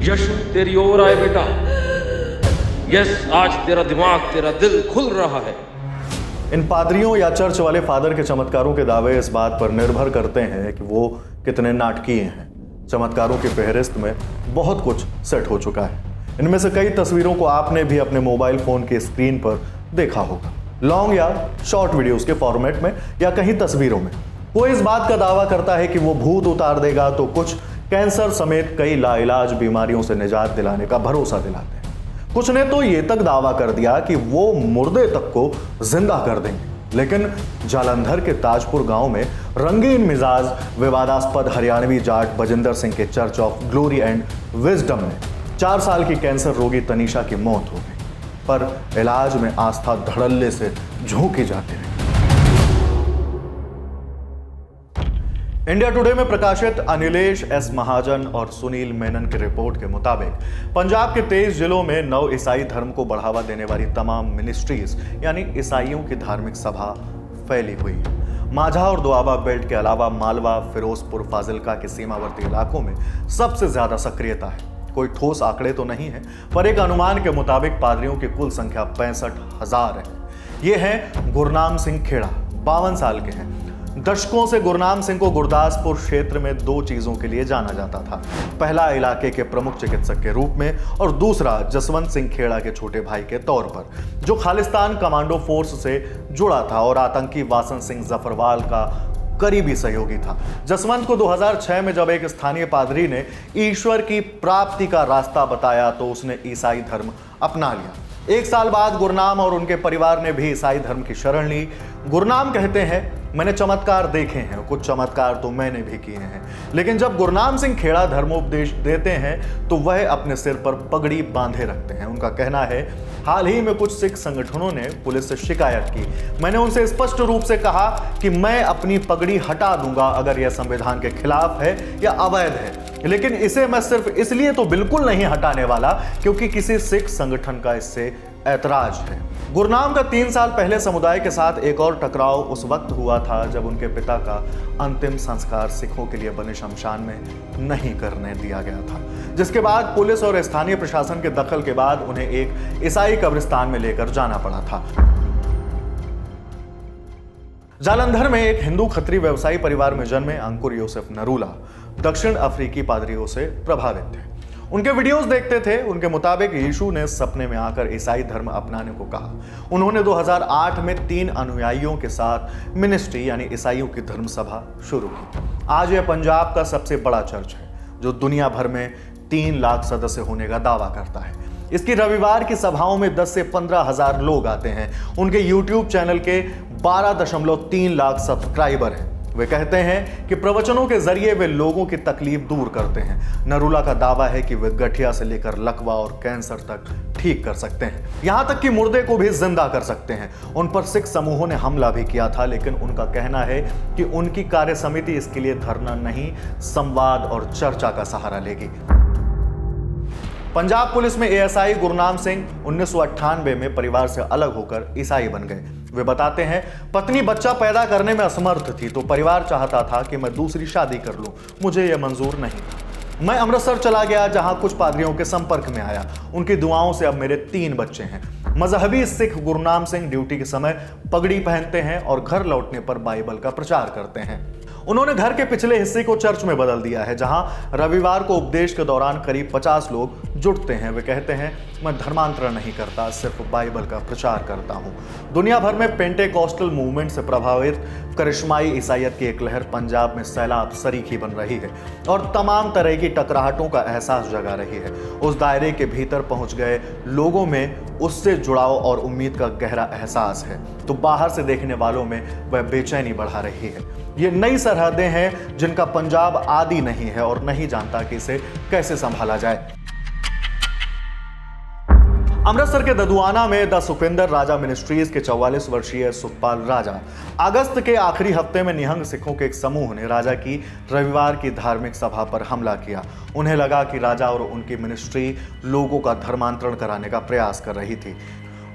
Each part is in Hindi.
यश तेरी ओर आए बेटा। यस, आज तेरा दिमाग, तेरा दिल खुल रहा है। इन पादरियों या चर्च वाले फादर के चमत्कारों के दावे इस बात पर निर्भर करते हैं कि वो कितने नाटकीय हैं। चमत्कारों की फहरिस्त में बहुत कुछ सेट हो चुका है। इनमें से कई तस्वीरों को आपने भी अपने मोबाइल फोन के स्क्रीन पर देखा होगा, लॉन्ग या शॉर्ट वीडियोस के फॉर्मेट में या कहीं तस्वीरों में। कोई इस बात का दावा करता है कि वो भूत उतार देगा, तो कुछ कैंसर समेत कई लाइलाज बीमारियों से निजात दिलाने का भरोसा दिलाते हैं। कुछ ने तो ये तक दावा कर दिया कि वो मुर्दे तक को जिंदा कर देंगे। लेकिन जालंधर के ताजपुर गांव में रंगीन मिजाज विवादास्पद हरियाणवी जाट बजिंदर सिंह के church of glory and wisdom में 4 साल की कैंसर रोगी तनीषा की मौत हो गई, पर इलाज में आस्था धड़ल्ले से झोंकी जाती रही। इंडिया टुडे में प्रकाशित अनिलेश एस महाजन और सुनील मेनन की रिपोर्ट के मुताबिक पंजाब के 23 जिलों में नव ईसाई धर्म को बढ़ावा देने वाली तमाम मिनिस्ट्रीज यानी ईसाइयों की धार्मिक सभा फैली हुई है। माझा और दोआबा बेल्ट के अलावा मालवा, फिरोजपुर, फाजिल्का के सीमावर्ती इलाकों में सबसे ज्यादा सक्रियता है। कोई ठोस आंकड़े तो नहीं है, पर एक अनुमान के मुताबिक पादरियों की कुल संख्या 65,000 है। ये हैं गुरनाम सिंह खेड़ा, 52 साल के हैं। दशकों से गुरनाम सिंह को गुरदासपुर क्षेत्र में 2 चीजों के लिए जाना जाता था। पहला इलाके के प्रमुख चिकित्सक के रूप में और दूसरा जसवंत सिंह खेड़ा के छोटे भाई के तौर पर, जो खालिस्तान कमांडो फोर्स से जुड़ा था और आतंकी वासन सिंह जफरवाल का करीबी सहयोगी था। जसवंत को 2006 में जब एक स्थानीय पादरी ने ईश्वर की प्राप्ति का रास्ता बताया तो उसने ईसाई धर्म अपना लिया। 1 साल बाद गुरनाम और उनके परिवार ने भी ईसाई धर्म की शरण ली। गुरनाम कहते हैं, मैंने चमत्कार देखे हैं, कुछ चमत्कार तो मैंने भी किए हैं। लेकिन जब गुरनाम सिंह खेड़ा धर्मोपदेश देते हैं तो वह अपने सिर पर पगड़ी बांधे रखते हैं। उनका कहना है, हाल ही में कुछ सिख संगठनों ने पुलिस से शिकायत की। मैंने उनसे स्पष्ट रूप से कहा कि मैं अपनी पगड़ी हटा दूंगा अगर यह संविधान के खिलाफ है या अवैध है, लेकिन इसे मैं सिर्फ इसलिए तो बिल्कुल नहीं हटाने वाला क्योंकि किसी सिख संगठन का इससे ऐतराज है। गुरनाम का 3 साल पहले समुदाय के साथ एक और टकराव उस वक्त हुआ था जब उनके पिता का अंतिम संस्कार सिखों के लिए बने शमशान में नहीं करने दिया गया था, जिसके बाद पुलिस और स्थानीय प्रशासन के दखल के बाद उन्हें एक ईसाई कब्रिस्तान में लेकर जाना पड़ा था। जालंधर में एक हिंदू खत्री व्यवसायी परिवार में जन्मे अंकुर योसेफ नरूला दक्षिण अफ्रीकी पादरियों से प्रभावित थे। उनके वीडियोस देखते थे। उनके मुताबिक यीशु ने सपने में आकर ईसाई धर्म अपनाने को कहा। उन्होंने 2008 में 3 अनुयायियों के साथ मिनिस्ट्री यानी ईसाइयों की धर्म सभा शुरू की। आज यह पंजाब का सबसे बड़ा चर्च है जो दुनिया भर में 3 लाख सदस्य होने का दावा करता है। इसकी रविवार की सभाओं में 10 से 15 हजार लोग आते हैं। उनके YouTube चैनल के 12.3 लाख सब्सक्राइबर हैं। वे कहते हैं कि प्रवचनों के जरिए वे लोगों की तकलीफ दूर करते हैं। नरूला का दावा है कि वे गठिया से लेकर लकवा और कैंसर तक ठीक कर सकते हैं, यहां तक कि मुर्दे को भी जिंदा कर सकते हैं। उन पर सिख समूहों ने हमला भी किया था, लेकिन उनका कहना है कि उनकी कार्य समिति इसके लिए धरना नहीं, संवाद और चर्चा का सहारा लेगी। पंजाब पुलिस में एएसआई गुरनाम सिंह 1998 में परिवार से अलग होकर ईसाई बन गए। वे बताते हैं, पत्नी बच्चा पैदा करने में असमर्थ थी तो परिवार चाहता था कि मैं दूसरी शादी कर लूं। मुझे यह मंजूर नहीं था। मैं अमृतसर चला गया जहां कुछ पादरियों के संपर्क में आया। उनकी दुआओं से अब मेरे 3 बच्चे हैं। मजहबी सिख गुरनाम सिंह ड्यूटी के समय पगड़ी पहनते हैं और घर लौटने पर बाइबल का प्रचार करते हैं। उन्होंने घर के पिछले हिस्से को चर्च में बदल दिया है, जहां रविवार को उपदेश के दौरान करीब 50 लोग जुटते हैं। वे कहते हैं, मैं धर्मांतरण नहीं करता, सिर्फ बाइबल का प्रचार करता हूं। दुनिया भर में पेंटेकोस्टल मूवमेंट से प्रभावित करिश्माई ईसाइयत की एक लहर पंजाब में सैलाब सरीखी बन रही है और तमाम तरह की टकराहटों का एहसास जगा रही है। उस दायरे के भीतर पहुंच गए लोगों में उससे जुड़ाव और उम्मीद का गहरा एहसास है, तो बाहर से देखने वालों में वह बेचैनी बढ़ा रही है। ये नई सरहदें हैं जिनका पंजाब आदी नहीं है और नहीं जानता कि इसे कैसे संभाला जाए। अमृतसर के ददुआना में द सुखविंदर राजा मिनिस्ट्रीज के 44 वर्षीय सुखपाल राजा अगस्त के आखिरी हफ्ते में निहंग सिखों के एक समूह ने राजा की रविवार की धार्मिक सभा पर हमला किया। उन्हें लगा कि राजा और उनकी मिनिस्ट्री लोगों का धर्मांतरण कराने का प्रयास कर रही थी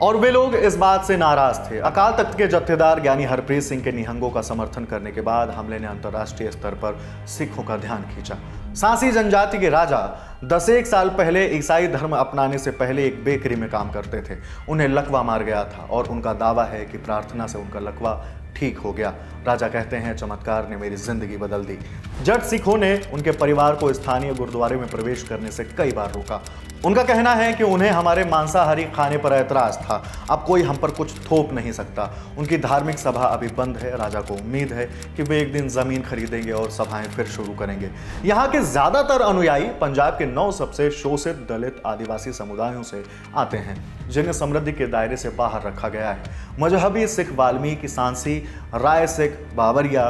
और वे लोग इस बात से नाराज थे। अकाल तख्त के जत्थेदार ज्ञानी हरप्रीत सिंह के निहंगों का समर्थन करने के बाद हमले ने अंतर्राष्ट्रीय स्तर पर सिखों का ध्यान खींचा। सांसी जनजाति के राजा 10 साल पहले ईसाई धर्म अपनाने से पहले एक बेकरी में काम करते थे। उन्हें लकवा मार गया था और उनका दावा है कि प्रार्थना से उनका लकवा ठीक हो गया। राजा कहते हैं, चमत्कार ने मेरी जिंदगी बदल दी। जट सिखों ने उनके परिवार को स्थानीय गुरुद्वारे में प्रवेश करने से कई बार रोका। उनका कहना है कि उन्हें हमारे मांसाहारी खाने पर ऐतराज था, अब कोई हम पर कुछ थोप नहीं सकता। उनकी धार्मिक सभा अभी बंद है। राजा को उम्मीद है कि वे एक दिन जमीन खरीदेंगे और सभाएं फिर शुरू करेंगे। यहाँ के ज्यादातर अनुयायी पंजाब के 9 सबसे शोषित दलित आदिवासी समुदायों से आते हैं, जिन्हें समृद्धि के दायरे से बाहर रखा गया है। मजहबी सिख वाल्मीकि, सांसी, राय सिख, बावरिया,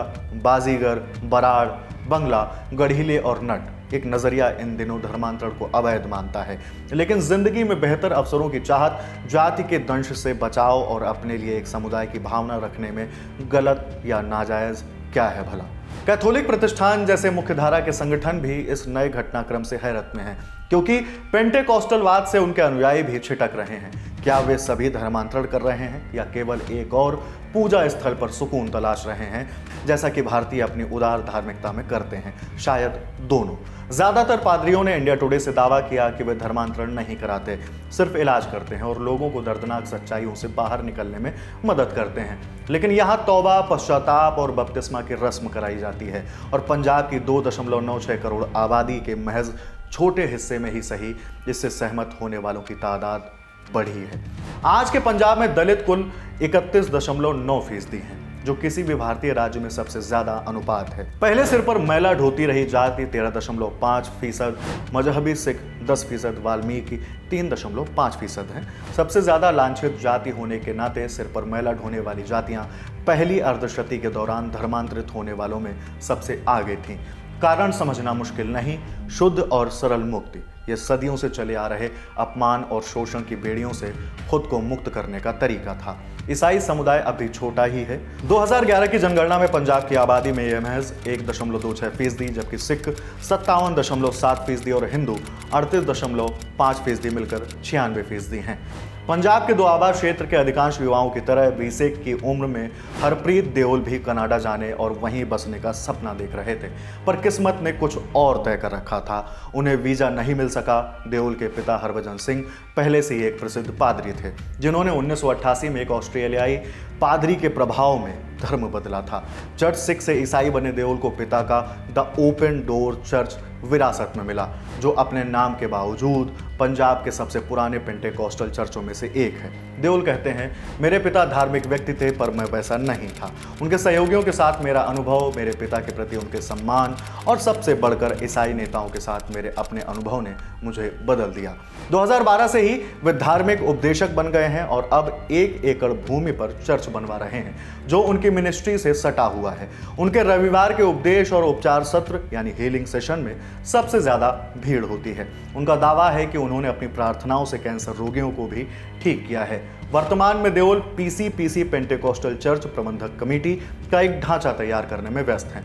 बाजीगर, बराड़, बंगला, गढ़ीले और नट। एक नजरिया इन दिनों धर्मांतरण को अवैध मानता है, लेकिन जिंदगी में बेहतर अवसरों की चाहत, जाति के दंश से बचाव और अपने लिए एक समुदाय की भावना रखने में गलत या नाजायज क्या है भला। कैथोलिक प्रतिष्ठान जैसे मुख्यधारा के संगठन भी इस नए घटनाक्रम से हैरत में हैं, क्योंकि पेंटेकोस्टलवाद से उनके अनुयायी भी छिटक रहे हैं। क्या वे सभी धर्मांतरण कर रहे हैं या केवल एक और पूजा स्थल पर सुकून तलाश रहे हैं, जैसा कि भारतीय अपनी उदार धार्मिकता में करते हैं? शायद दोनों। ज्यादातर पादरियों ने इंडिया टुडे से दावा किया कि वे धर्मांतरण नहीं कराते, सिर्फ इलाज करते हैं और लोगों को दर्दनाक सच्चाइयों से बाहर निकलने में मदद करते हैं। लेकिन यहाँ तौबा, पश्चाताप और बपतिस्मा की रस्म कराई जाती है, और पंजाब की 2.96 करोड़ आबादी के महज छोटे हिस्से में ही सही, इससे सहमत होने वालों की तादाद बढ़ी है। आज के पंजाब में दलित कुल 31.9% हैं, जो किसी भी भारतीय राज्य में सबसे ज्यादा अनुपात है। पहले सिर पर मैला ढोती रही जाति 13.5%, मजहबी सिख 10%, वाल्मीकि 3.5% है। सबसे ज्यादा लांछित जाति होने के नाते सिर पर मैला ढोने वाली जातियां पहली अर्धशती के दौरान धर्मांतरित होने वालों में सबसे आगे थीं। कारण समझना मुश्किल नहीं, शुद्ध और सरल मुक्ति। ये सदियों से चले आ रहे अपमान और शोषण की बेड़ियों से खुद को मुक्त करने का तरीका था। ईसाई समुदाय अभी छोटा ही है। 2011 की जनगणना में पंजाब की आबादी में यह महज 1.26%, जबकि सिख 57.7% और हिंदू 38.5% मिलकर 96% हैं। पंजाब के दोआबा क्षेत्र के अधिकांश युवाओं की तरह 20 की उम्र में हरप्रीत देओल भी कनाडा जाने और वहीं बसने का सपना देख रहे थे, पर किस्मत ने कुछ और तय कर रखा था। उन्हें वीजा नहीं मिल सका। देओल के पिता हरभजन सिंह पहले से ही एक प्रसिद्ध पादरी थे, जिन्होंने 1988 में एक ऑस्ट्रेलियाई पादरी के प्रभाव में धर्म बदला था। चर्च सिख से ईसाई बने देओल को पिता का द ओपन डोर चर्च विरासत में मिला, जो अपने नाम के बावजूद पंजाब के सबसे पुराने पेंटेकोस्टल चर्चों में से एक है। देओल कहते हैं, मेरे पिता धार्मिक व्यक्ति थे, पर मैं वैसा नहीं था। उनके सहयोगियों के साथ मेरा अनुभव, मेरे पिता के प्रति उनके सम्मान और सबसे बढ़कर ईसाई नेताओं के साथ मेरे अपने अनुभव ने मुझे बदल दिया। 2012 से ही वे धार्मिक उपदेशक बन गए हैं और अब 1 एकड़ भूमि पर चर्च बनवा रहे हैं, जो उनकी मिनिस्ट्री से सटा हुआ है। उनके रविवार के उपदेश और उपचार सत्र यानी हीलिंग सेशन में सबसे ज्यादा भीड़ होती है। उनका दावा है कि उन्होंने अपनी प्रार्थनाओं से कैंसर रोगियों को भी ठीक किया है। वर्तमान में देओल पीसीपीसी पेंटेकोस्टल चर्च प्रबंधक कमेटी का एक ढांचा तैयार करने में व्यस्त हैं।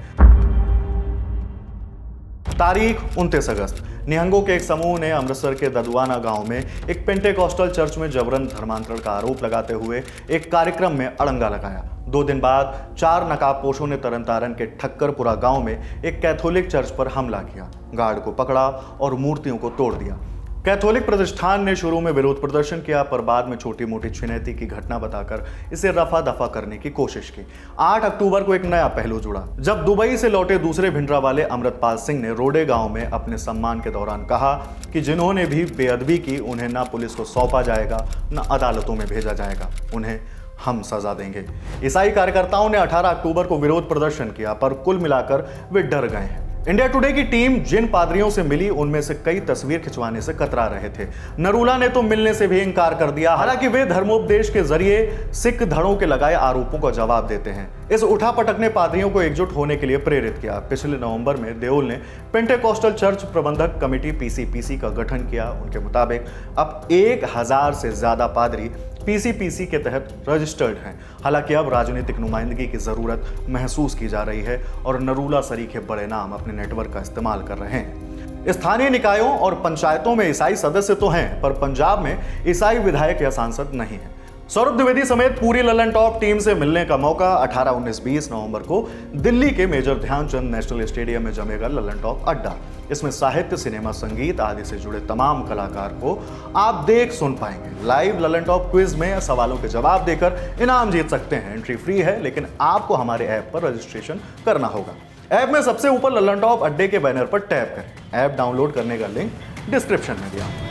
तारीख 29 अगस्त, निहंगों के एक समूह ने अमृतसर के ददुआना गांव में एक पेंटेकोस्टल चर्च में जबरन धर्मांतरण का आरोप लगाते हुए एक कार्यक्रम में अड़ंगा लगाया। 2 दिन बाद 4 नकाबपोशों ने तरनतारन के ठक्करपुरा गांव में एक कैथोलिक चर्च पर हमला किया, गार्ड को पकड़ा और मूर्तियों को तोड़ दिया। कैथोलिक प्रतिष्ठान ने शुरू में विरोध प्रदर्शन किया, पर बाद में छोटी मोटी छिनैती की घटना बताकर इसे रफा दफा करने की कोशिश की। 8 अक्टूबर को एक नया पहलू जुड़ा, जब दुबई से लौटे दूसरे भिंडरा वाले अमृतपाल सिंह ने रोडे गांव में अपने सम्मान के दौरान कहा कि जिन्होंने भी बेअदबी की उन्हें ना पुलिस को सौंपा जाएगा, ना अदालतों में भेजा जाएगा, उन्हें हम सजा देंगे। ईसाई कार्यकर्ताओं ने 18 अक्टूबर को विरोध प्रदर्शन किया, पर कुल मिलाकर वे डर गए हैं। इंडिया टुडे की टीम जिन पादरियों से मिली, उनमें से कई तस्वीर खिंचवाने से कतरा रहे थे। नरूला ने तो मिलने से भी इनकार कर दिया, हालांकि वे धर्मोपदेश के जरिए सिख धड़ों के लगाए आरोपों का जवाब देते हैं। इस उठापटक ने पादरियों को एकजुट होने के लिए प्रेरित किया। पिछले नवंबर में देओल ने पेंटेकोस्टल चर्च प्रबंधक कमेटी पीसीपीसी का गठन किया। उनके मुताबिक अब 1000 से ज्यादा पादरी पीसीपीसी के तहत रजिस्टर्ड हैं। हालांकि अब राजनीतिक नुमाइंदगी की जरूरत महसूस की जा रही है और नरूला सरीखे बड़े नाम अपने नेटवर्क का इस्तेमाल कर रहे हैं। स्थानीय निकायों और पंचायतों में ईसाई सदस्य तो हैं, पर पंजाब में ईसाई विधायक या सांसद नहीं है। सौरभ द्विवेदी समेत पूरी ललन टॉप टीम से मिलने का मौका 18, 19, 20 नवंबर को दिल्ली के मेजर ध्यानचंद नेशनल स्टेडियम में जमेगा ललन टॉप अड्डा। इसमें साहित्य, सिनेमा, संगीत आदि से जुड़े तमाम कलाकार को आप देख सुन पाएंगे। लाइव ललन टॉप क्विज में सवालों के जवाब देकर इनाम जीत सकते हैं। एंट्री फ्री है, लेकिन आपको हमारे ऐप पर रजिस्ट्रेशन करना होगा। ऐप में सबसे ऊपर ललन टॉप अड्डे के बैनर पर टैप करें। ऐप डाउनलोड करने का लिंक डिस्क्रिप्शन में दिया।